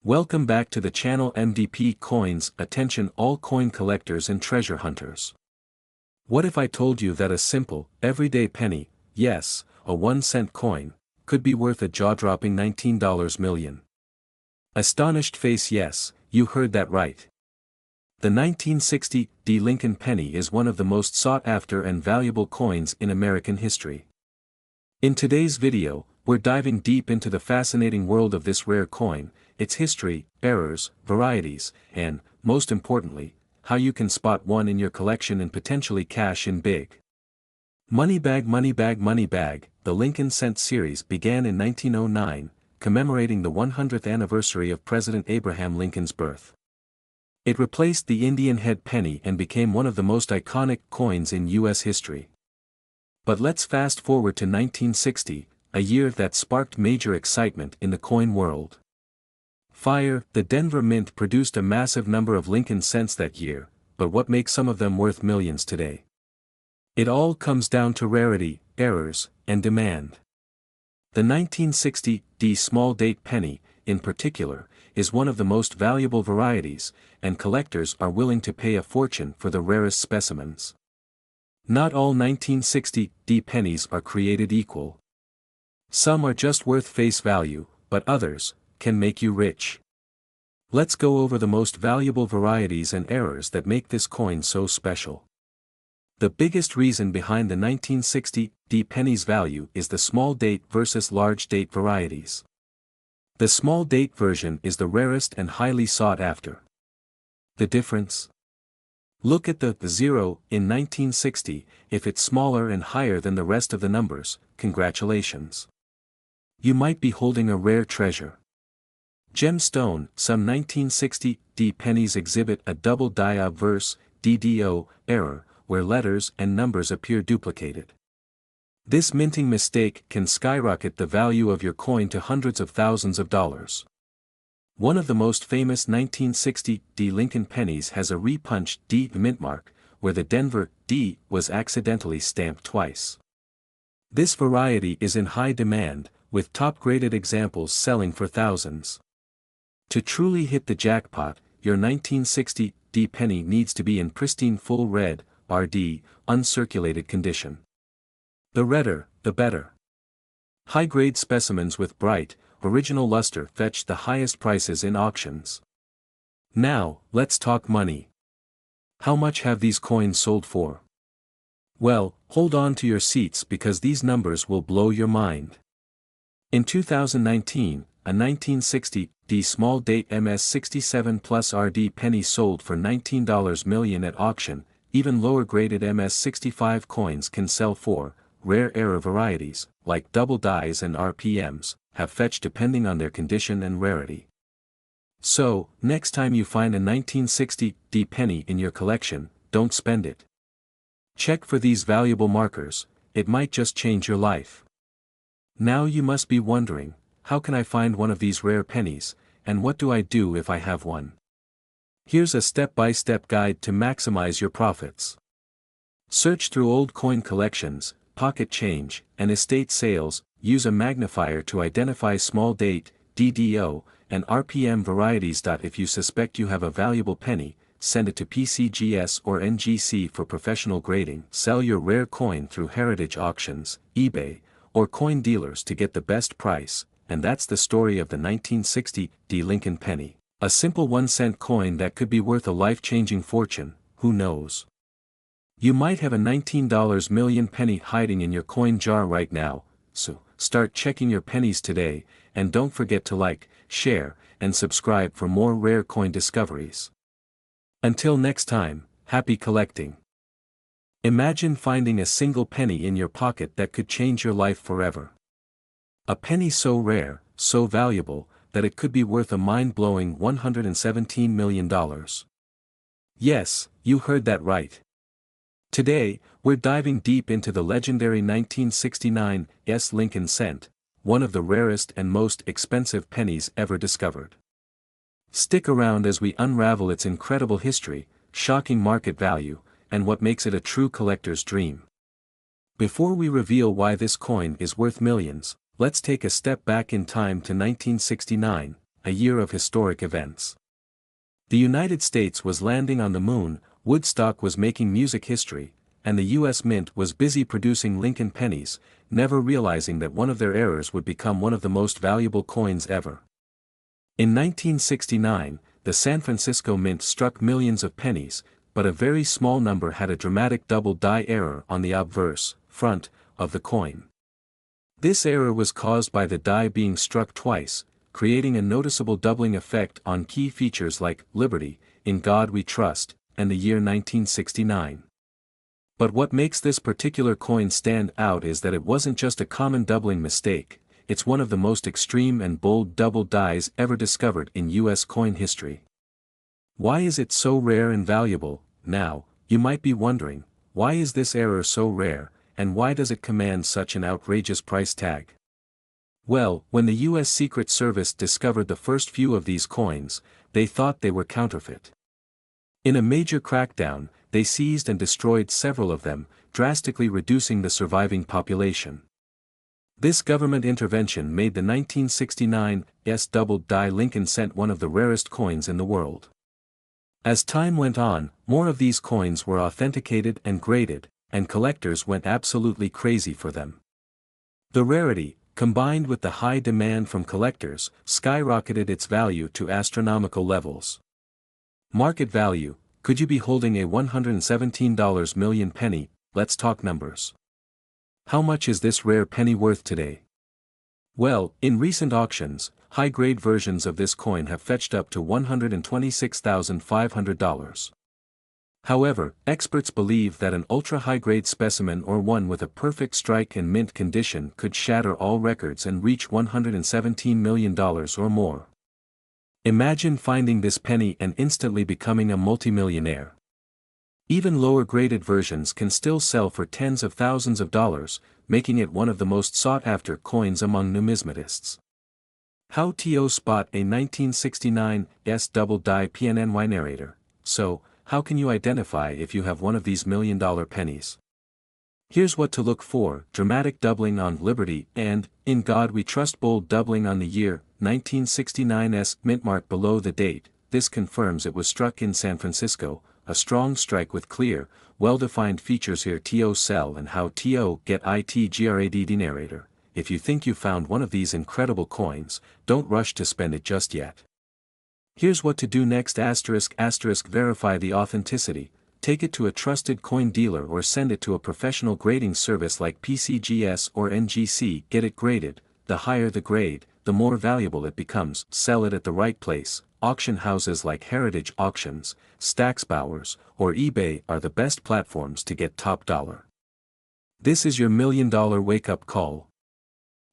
Welcome back to the channel MDP Coins. Attention all coin collectors and treasure hunters. What if I told you that a simple, everyday penny, yes, a 1-cent coin, could be worth a jaw-dropping $19 million? Astonished face. Yes, you heard that right. The 1960 Lincoln penny is one of the most sought-after and valuable coins in American history. In today's video, we're diving deep into the fascinating world of this rare coin, its history, errors, varieties, and, most importantly, how you can spot one in your collection and potentially cash in big. Money Bag, the Lincoln Cent series began in 1909, commemorating the 100th anniversary of President Abraham Lincoln's birth. It replaced the Indian head penny and became one of the most iconic coins in U.S. history. But let's fast forward to 1960, a year that sparked major excitement in the coin world. The Denver Mint produced a massive number of Lincoln cents that year, but what makes some of them worth millions today? It all comes down to rarity, errors, and demand. The 1960 small date penny, in particular, is one of the most valuable varieties, and collectors are willing to pay a fortune for the rarest specimens. Not all 1960 pennies are created equal. Some are just worth face value, but others can make you rich. Let's go over the most valuable varieties and errors that make this coin so special. The biggest reason behind the 1960 penny's value is the small date versus large date varieties. The small date version is the rarest and highly sought after. The difference? Look at the 0 in 1960, if it's smaller and higher than the rest of the numbers, congratulations. You might be holding a rare treasure. Gemstone. Some 1960 pennies exhibit a double die obverse DDO error, where letters and numbers appear duplicated. This minting mistake can skyrocket the value of your coin to hundreds of thousands of dollars. One of the most famous 1960 Lincoln pennies has a repunched D mint mark, where the Denver D was accidentally stamped twice. This variety is in high demand, with top-graded examples selling for thousands. To truly hit the jackpot, your 1960 penny needs to be in pristine full red, RD, uncirculated condition. The redder, the better. High-grade specimens with bright, original luster fetch the highest prices in auctions. Now, let's talk money. How much have these coins sold for? Well, hold on to your seats because these numbers will blow your mind. In 2019, a 1960 small date MS67 Plus RD penny sold for $19 million at auction. Even lower graded MS65 coins can sell for. Rare error varieties, like double dies and RPMs, have fetched depending on their condition and rarity. So, next time you find a 1960 penny in your collection, don't spend it. Check for these valuable markers, it might just change your life. Now you must be wondering, how can I find one of these rare pennies, and what do I do if I have one? Here's a step-by-step guide to maximize your profits. Search through old coin collections, pocket change, and estate sales. Use a magnifier to identify small date, DDO, and RPM varieties. If you suspect you have a valuable penny, send it to PCGS or NGC for professional grading. Sell your rare coin through heritage auctions, eBay, or coin dealers to get the best price. And that's the story of the 1960 Lincoln penny. A simple 1-cent coin that could be worth a life-changing fortune, who knows? You might have a $19 million penny hiding in your coin jar right now, so start checking your pennies today, and don't forget to like, share, and subscribe for more rare coin discoveries. Until next time, happy collecting. Imagine finding a single penny in your pocket that could change your life forever. A penny so rare, so valuable, that it could be worth a mind-blowing $117 million. Yes, you heard that right. Today, we're diving deep into the legendary 1969 Lincoln Cent, one of the rarest and most expensive pennies ever discovered. Stick around as we unravel its incredible history, shocking market value, and what makes it a true collector's dream. Before we reveal why this coin is worth millions, let's take a step back in time to 1969, a year of historic events. The United States was landing on the moon, Woodstock was making music history, and the U.S. Mint was busy producing Lincoln pennies, never realizing that one of their errors would become one of the most valuable coins ever. In 1969, the San Francisco Mint struck millions of pennies, but a very small number had a dramatic double die error on the obverse, front, of the coin. This error was caused by the die being struck twice, creating a noticeable doubling effect on key features like Liberty, In God We Trust, and the year 1969. But what makes this particular coin stand out is that it wasn't just a common doubling mistake, it's one of the most extreme and bold double dies ever discovered in U.S. coin history. Why is it so rare and valuable? Now, you might be wondering, why is this error so rare, and why does it command such an outrageous price tag? Well, when the U.S. Secret Service discovered the first few of these coins, they thought they were counterfeit. In a major crackdown, they seized and destroyed several of them, drastically reducing the surviving population. This government intervention made the 1969 double die Lincoln cent one of the rarest coins in the world. As time went on, more of these coins were authenticated and graded, and collectors went absolutely crazy for them. The rarity, combined with the high demand from collectors, skyrocketed its value to astronomical levels. Market value: could you be holding a $117 million penny? Let's talk numbers. How much is this rare penny worth today? Well, in recent auctions, high-grade versions of this coin have fetched up to $126,500. However, experts believe that an ultra-high-grade specimen or one with a perfect strike and mint condition could shatter all records and reach $117 million or more. Imagine finding this penny and instantly becoming a multimillionaire. Even lower-graded versions can still sell for tens of thousands of dollars, making it one of the most sought-after coins among numismatists. How to spot a 1969 double die PNNY narrator? So, how can you identify if you have one of these million-dollar pennies? Here's what to look for: dramatic doubling on Liberty and In God We Trust, bold doubling on the year 1969's mint mark below the date. This confirms it was struck in San Francisco. A strong strike with clear, well-defined features here. To sell and how to get it. Narrator: if you think you found one of these incredible coins, don't rush to spend it just yet. Here's what to do next: verify the authenticity. Take it to a trusted coin dealer or send it to a professional grading service like PCGS or NGC. Get it graded. The higher the grade, the more valuable it becomes. Sell it at the right place. Auction houses like Heritage Auctions, Stacksbowers, or eBay are the best platforms to get top dollar. This is your $1,000,000 wake-up call.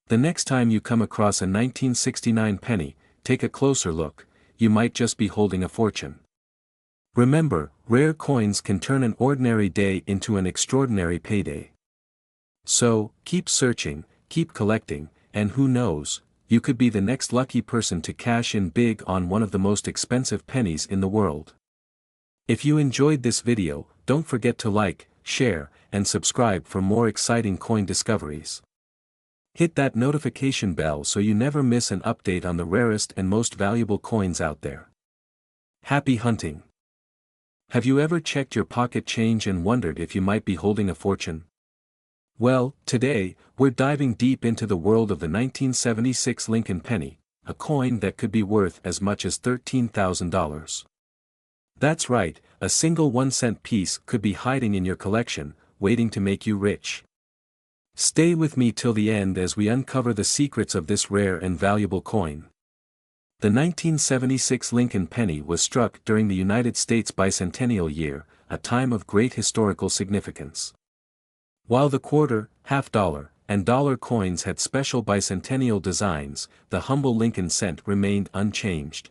The next time you come across a 1969 penny, take a closer look. You might just be holding a fortune. Remember, rare coins can turn an ordinary day into an extraordinary payday. So, keep searching, keep collecting, and who knows, you could be the next lucky person to cash in big on one of the most expensive pennies in the world. If you enjoyed this video, don't forget to like, share, and subscribe for more exciting coin discoveries. Hit that notification bell so you never miss an update on the rarest and most valuable coins out there. Happy hunting! Have you ever checked your pocket change and wondered if you might be holding a fortune? Well, today, we're diving deep into the world of the 1976 Lincoln penny, a coin that could be worth as much as $13,000. That's right, a single 1-cent piece could be hiding in your collection, waiting to make you rich. Stay with me till the end as we uncover the secrets of this rare and valuable coin. The 1976 Lincoln penny was struck during the United States bicentennial year, a time of great historical significance. While the quarter, half-dollar, and dollar coins had special bicentennial designs, the humble Lincoln cent remained unchanged.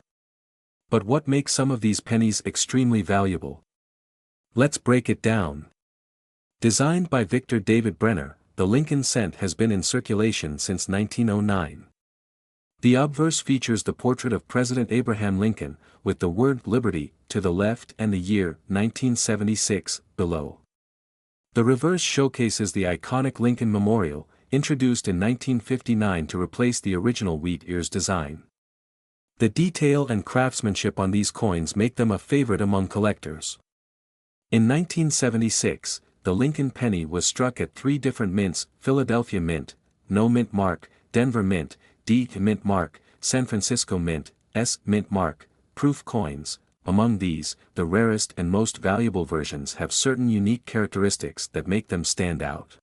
But what makes some of these pennies extremely valuable? Let's break it down. Designed by Victor David Brenner, the Lincoln cent has been in circulation since 1909. The obverse features the portrait of President Abraham Lincoln, with the word Liberty to the left and the year 1976 below. The reverse showcases the iconic Lincoln Memorial, introduced in 1959 to replace the original wheat ears design. The detail and craftsmanship on these coins make them a favorite among collectors. In 1976, the Lincoln penny was struck at 3 different mints: Philadelphia Mint, No Mint Mark; Denver Mint, D Mint Mark; San Francisco Mint, S Mint Mark, proof coins. Among these, the rarest and most valuable versions have certain unique characteristics that make them stand out.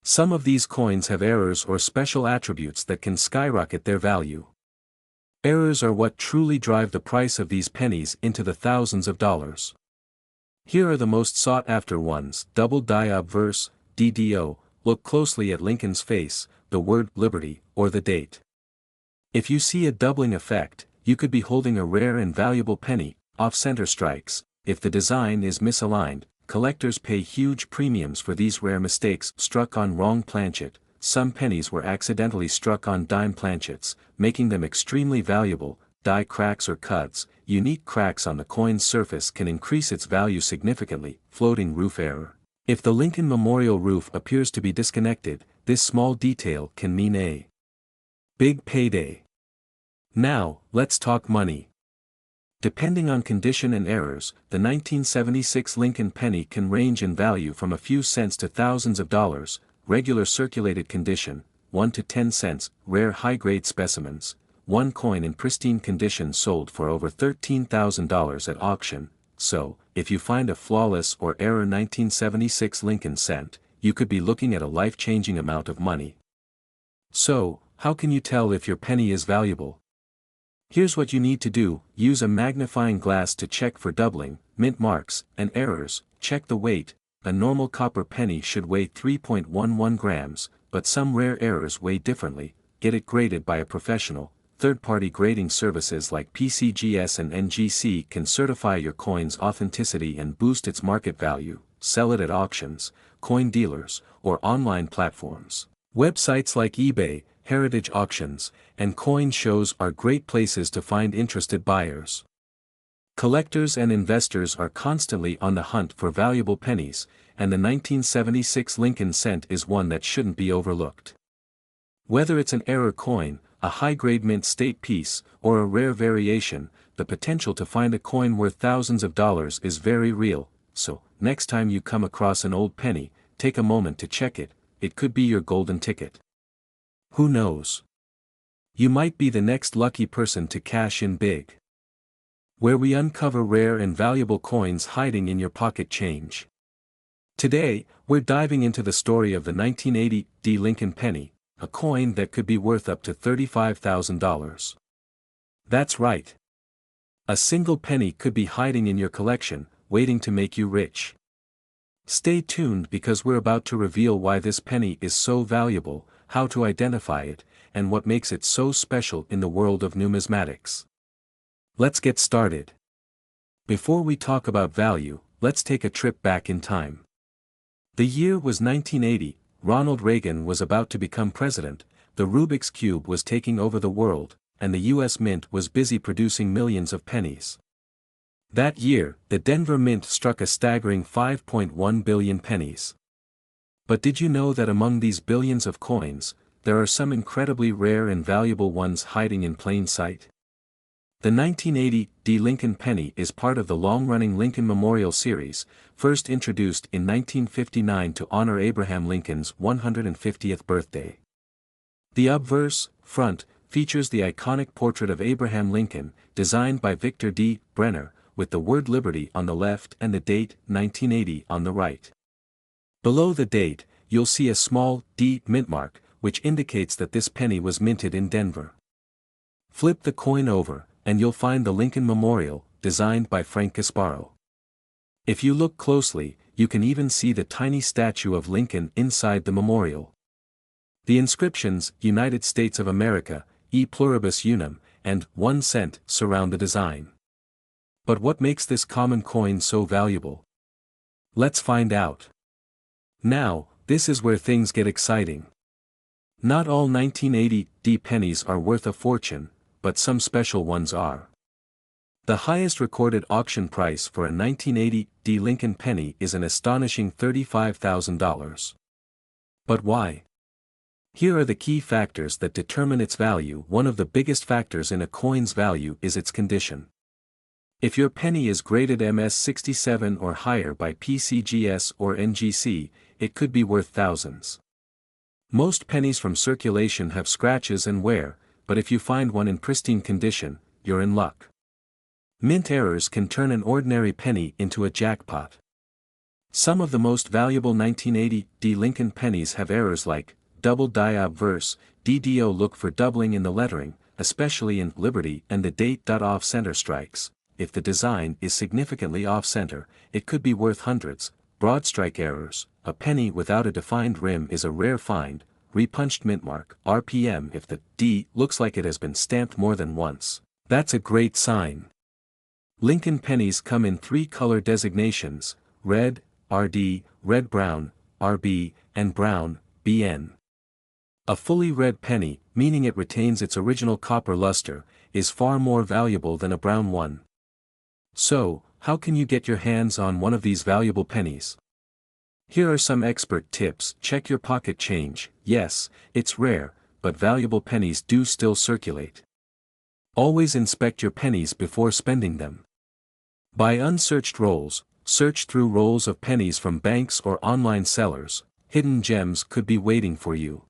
Some of these coins have errors or special attributes that can skyrocket their value. Errors are what truly drive the price of these pennies into the thousands of dollars. Here are the most sought-after ones: double die obverse, DDO. Look closely at Lincoln's face, the word Liberty, or the date. If you see a doubling effect, you could be holding a rare and valuable penny. Off-center strikes. If the design is misaligned, collectors pay huge premiums for these rare mistakes. Struck on wrong planchet. Some pennies were accidentally struck on dime planchets, making them extremely valuable. Die cracks or cuts. Unique cracks on the coin's surface can increase its value significantly. Floating roof error. If the Lincoln Memorial roof appears to be disconnected, this small detail can mean a big payday. Now, let's talk money. Depending on condition and errors, the 1976 Lincoln penny can range in value from a few cents to thousands of dollars. Regular circulated condition, 1 to 10 cents. Rare high-grade specimens. One coin in pristine condition sold for over $13,000 at auction. So, if you find a flawless or error 1976 Lincoln cent, you could be looking at a life-changing amount of money. So, how can you tell if your penny is valuable? Here's what you need to do: use a magnifying glass to check for doubling, mint marks, and errors. Check the weight. A normal copper penny should weigh 3.11 grams, but some rare errors weigh differently. Get it graded by a professional. Third-party grading services like PCGS and NGC can certify your coin's authenticity and boost its market value. Sell it at auctions, coin dealers, or online platforms. Websites like eBay, heritage auctions, and coin shows are great places to find interested buyers. Collectors and investors are constantly on the hunt for valuable pennies, and the 1976 Lincoln cent is one that shouldn't be overlooked. Whether it's an error coin, a high-grade mint state piece, or a rare variation, the potential to find a coin worth thousands of dollars is very real. So, next time you come across an old penny, take a moment to check it. It could be your golden ticket. Who knows? You might be the next lucky person to cash in big. Where we uncover rare and valuable coins hiding in your pocket change. Today, we're diving into the story of the 1980 D Lincoln penny, a coin that could be worth up to $35,000. That's right. A single penny could be hiding in your collection, waiting to make you rich. Stay tuned because we're about to reveal why this penny is so valuable, how to identify it, and what makes it so special in the world of numismatics. Let's get started. Before we talk about value, let's take a trip back in time. The year was 1980, Ronald Reagan was about to become president, the Rubik's Cube was taking over the world, and the US Mint was busy producing millions of pennies. That year, the Denver Mint struck a staggering 5.1 billion pennies. But did you know that among these billions of coins, there are some incredibly rare and valuable ones hiding in plain sight? The 1980 D Lincoln penny is part of the long-running Lincoln Memorial series, first introduced in 1959 to honor Abraham Lincoln's 150th birthday. The obverse, front, features the iconic portrait of Abraham Lincoln, designed by Victor D. Brenner, with the word Liberty on the left and the date, 1980, on the right. Below the date, you'll see a small D mint mark, which indicates that this penny was minted in Denver. Flip the coin over, and you'll find the Lincoln Memorial, designed by Frank Gasparo. If you look closely, you can even see the tiny statue of Lincoln inside the memorial. The inscriptions, United States of America, E pluribus unum, and 1 cent, surround the design. But what makes this common coin so valuable? Let's find out. Now, this is where things get exciting. Not all 1980 D pennies are worth a fortune, but some special ones are. The highest recorded auction price for a 1980 D Lincoln penny is an astonishing $35,000. But why? Here are the key factors that determine its value. One of the biggest factors in a coin's value is its condition. If your penny is graded MS67 or higher by PCGS or NGC, it could be worth thousands. Most pennies from circulation have scratches and wear, but if you find one in pristine condition, you're in luck. Mint errors can turn an ordinary penny into a jackpot. Some of the most valuable 1980 Lincoln pennies have errors like double die obverse, DDO. Look for doubling in the lettering, especially in Liberty and the date. Off-center strikes. If the design is significantly off-center, it could be worth hundreds. Broad strike errors. A penny without a defined rim is a rare find. Repunched mint mark, RPM. If the D looks like it has been stamped more than once, that's a great sign. Lincoln pennies come in 3 color designations: red, RD, red-brown, RB, and brown, BN. A fully red penny, meaning it retains its original copper luster, is far more valuable than a brown one. So, how can you get your hands on one of these valuable pennies? Here are some expert tips. Check your pocket change. Yes, it's rare, but valuable pennies do still circulate. Always inspect your pennies before spending them. Buy unsearched rolls. Search through rolls of pennies from banks or online sellers. Hidden gems could be waiting for you.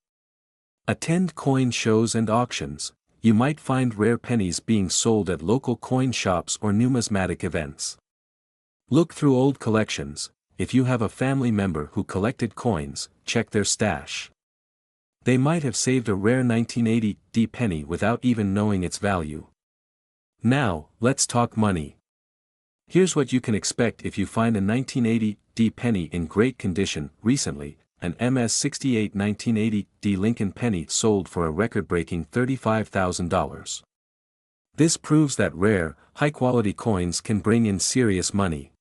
Attend coin shows and auctions. You might find rare pennies being sold at local coin shops or numismatic events. Look through old collections. If you have a family member who collected coins, check their stash. They might have saved a rare 1980 penny without even knowing its value. Now, let's talk money. Here's what you can expect if you find a 1980 penny in great condition. Recently, an MS68 1980 Lincoln penny sold for a record-breaking $35,000. This proves that rare, high-quality coins can bring in serious money.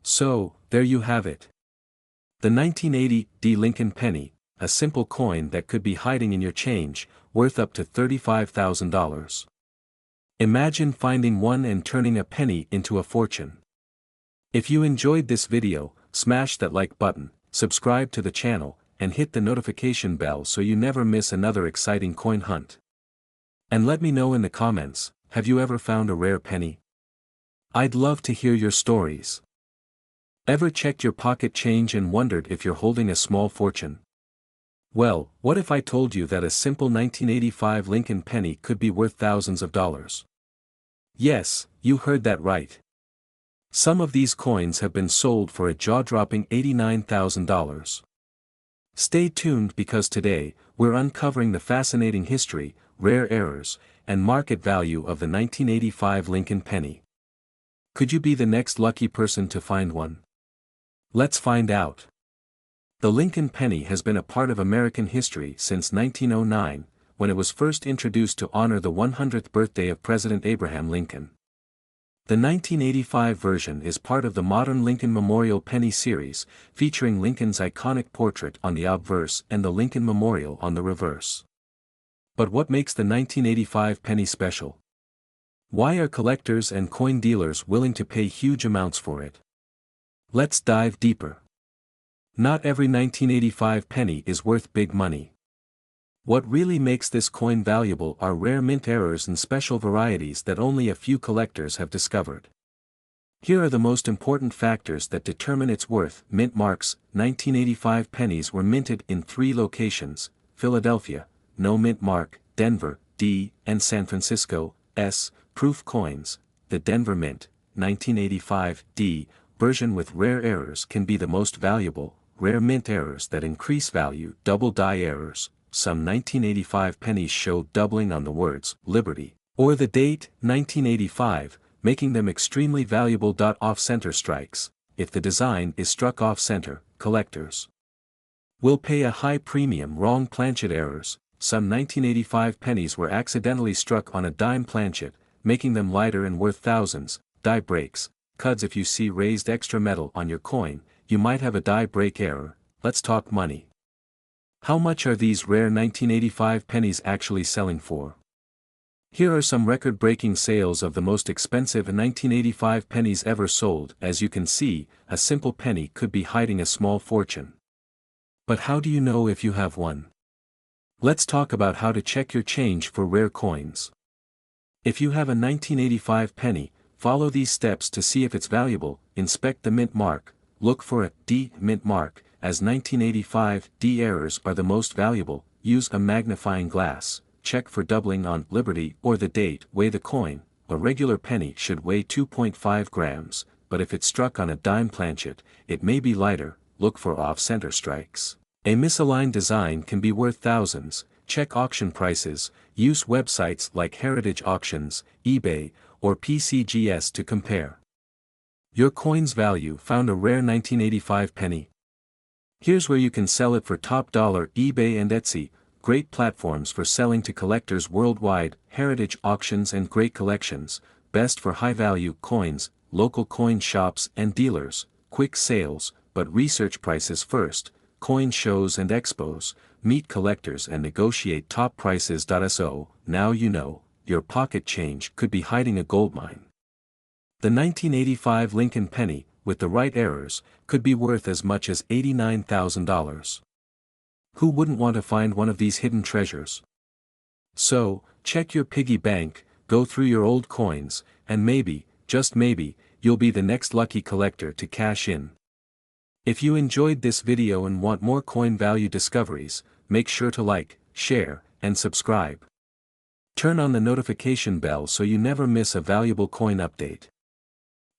So, there you have it. The 1980 Lincoln penny, a simple coin that could be hiding in your change, worth up to $35,000. Imagine finding one and turning a penny into a fortune. If you enjoyed this video, smash that like button, subscribe to the channel, and hit the notification bell so you never miss another exciting coin hunt. And let me know in the comments, have you ever found a rare penny? I'd love to hear your stories. Ever checked your pocket change and wondered if you're holding a small fortune? Well, what if I told you that a simple 1985 Lincoln penny could be worth thousands of dollars? Yes, you heard that right. Some of these coins have been sold for a jaw-dropping $89,000. Stay tuned because today, we're uncovering the fascinating history, rare errors, and market value of the 1985 Lincoln penny. Could you be the next lucky person to find one? Let's find out. The Lincoln penny has been a part of American history since 1909, when it was first introduced to honor the 100th birthday of President Abraham Lincoln. The 1985 version is part of the modern Lincoln Memorial Penny series, featuring Lincoln's iconic portrait on the obverse and the Lincoln Memorial on the reverse. But what makes the 1985 penny special? Why are collectors and coin dealers willing to pay huge amounts for it? Let's dive deeper. Not every 1985 penny is worth big money. What really makes this coin valuable are rare mint errors and special varieties that only a few collectors have discovered. Here are the most important factors that determine its worth. Mint marks. 1985 pennies were minted in 3 locations: Philadelphia, no mint mark; Denver, D, and San Francisco, S. Proof coins. The Denver Mint, 1985 D, version with rare errors can be the most valuable. Rare mint errors that increase value. Double die errors. Some 1985 pennies show doubling on the words Liberty or the date 1985, making them extremely valuable. Off-center strikes. If the design is struck off-center, collectors will pay a high premium. Wrong planchet errors. Some 1985 pennies were accidentally struck on a dime planchet, making them lighter and worth thousands. Die breaks. Cuds. If you see raised extra metal on your coin, you might have a die break error. Let's talk money. How much are these rare 1985 pennies actually selling for? Here are some record-breaking sales of the most expensive 1985 pennies ever sold. As you can see, a simple penny could be hiding a small fortune. But how do you know if you have one? Let's talk about how to check your change for rare coins. If you have a 1985 penny, follow these steps to see if it's valuable. Inspect the mint mark, look for a D mint mark, as 1985 D errors are the most valuable. Use a magnifying glass, check for doubling on Liberty or the date. Weigh the coin. A regular penny should weigh 2.5 grams, but if it's struck on a dime planchet, it may be lighter. Look for off-center strikes. A misaligned design can be worth thousands. Check auction prices. Use websites like Heritage Auctions, eBay, or PCGS to compare. Your coin's value. Found a rare 1985 penny? Here's where you can sell it for top dollar. eBay and Etsy, great platforms for selling to collectors worldwide. Heritage Auctions and great collections, best for high-value coins. Local coin shops and dealers, quick sales, but research prices first. Coin shows and expos, meet collectors and negotiate top prices. So, now you know, your pocket change could be hiding a goldmine. The 1985 Lincoln penny, with the right errors, could be worth as much as $89,000. Who wouldn't want to find one of these hidden treasures? So, check your piggy bank, go through your old coins, and maybe, just maybe, you'll be the next lucky collector to cash in. If you enjoyed this video and want more coin value discoveries, make sure to like, share, and subscribe. Turn on the notification bell so you never miss a valuable coin update.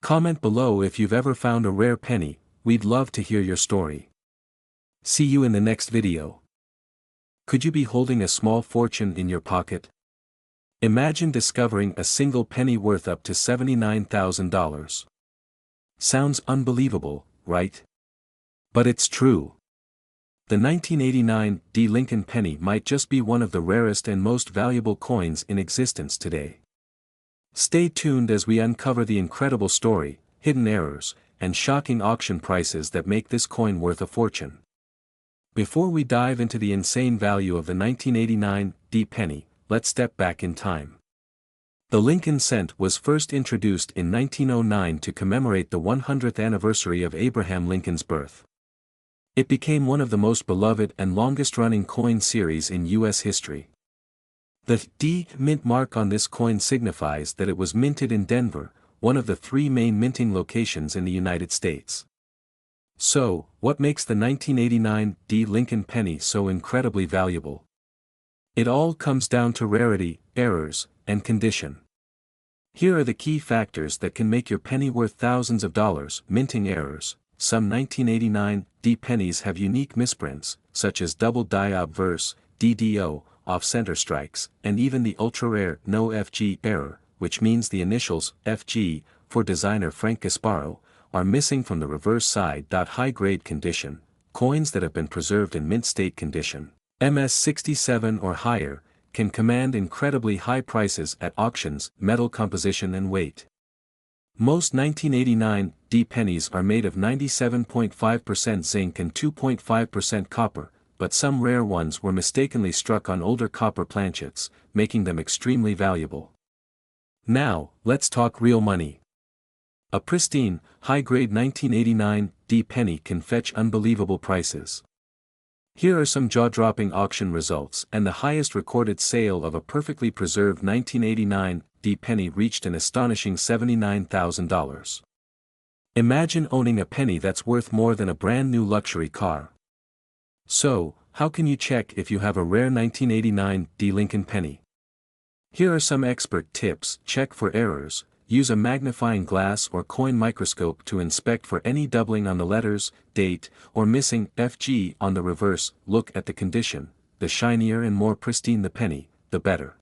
Comment below if you've ever found a rare penny. We'd love to hear your story. See you in the next video. Could you be holding a small fortune in your pocket? Imagine discovering a single penny worth up to $79,000. Sounds unbelievable, right? But it's true. The 1989 D Lincoln penny might just be one of the rarest and most valuable coins in existence today. Stay tuned as we uncover the incredible story, hidden errors, and shocking auction prices that make this coin worth a fortune. Before we dive into the insane value of the 1989 D penny, let's step back in time. The Lincoln cent was first introduced in 1909 to commemorate the 100th anniversary of Abraham Lincoln's birth. It became one of the most beloved and longest-running coin series in U.S. history. The D mint mark on this coin signifies that it was minted in Denver, one of the three main minting locations in the United States. So, what makes the 1989 D Lincoln penny so incredibly valuable? It all comes down to rarity, errors, and condition. Here are the key factors that can make your penny worth thousands of dollars. Minting errors. Some 1989 D pennies have unique misprints, such as double die obverse, DDO, off-center strikes, and even the ultra-rare no FG error, which means the initials FG, for designer Frank Gasparo, are missing from the reverse side. High-grade condition. Coins that have been preserved in mint state condition, MS67 or higher, can command incredibly high prices at auctions. Metal composition and weight. Most 1989 D pennies are made of 97.5% zinc and 2.5% copper, but some rare ones were mistakenly struck on older copper planchets, making them extremely valuable. Now, let's talk real money. A pristine, high-grade 1989 D penny can fetch unbelievable prices. Here are some jaw-dropping auction results, and the highest recorded sale of a perfectly preserved 1989 D penny reached an astonishing $79,000. Imagine owning a penny that's worth more than a brand new luxury car. So, how can you check if you have a rare 1989 D Lincoln penny? Here are some expert tips. Check for errors. Use a magnifying glass or coin microscope to inspect for any doubling on the letters, date, or missing FG on the reverse. Look at the condition. The shinier and more pristine the penny, the better.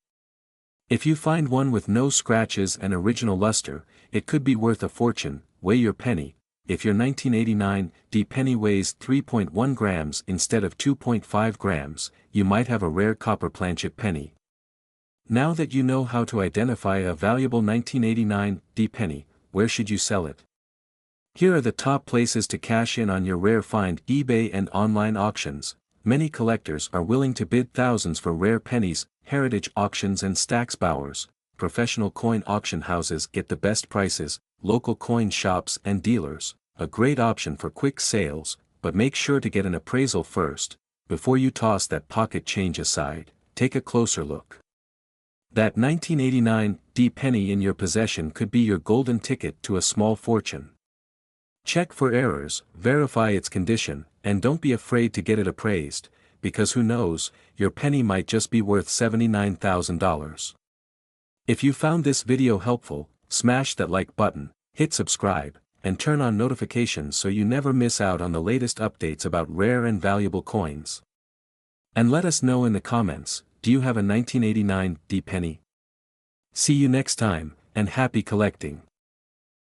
If you find one with no scratches and original luster, it could be worth a fortune. Weigh your penny. If your 1989 D penny weighs 3.1 grams instead of 2.5 grams, you might have a rare copper planchet penny. Now that you know how to identify a valuable 1989 D penny, where should you sell it? Here are the top places to cash in on your rare find. eBay and online auctions. Many collectors are willing to bid thousands for rare pennies. Heritage Auctions and Stack's Bowers. Professional coin auction houses get the best prices. Local coin shops and dealers, a great option for quick sales, but make sure to get an appraisal first. before you toss that pocket change aside, take a closer look. That 1989 penny in your possession could be your golden ticket to a small fortune. Check for errors, verify its condition, and don't be afraid to get it appraised, because who knows, your penny might just be worth $79,000. If you found this video helpful, smash that like button, hit subscribe, and turn on notifications so you never miss out on the latest updates about rare and valuable coins. And let us know in the comments, do you have a 1989 penny? See you next time, and happy collecting.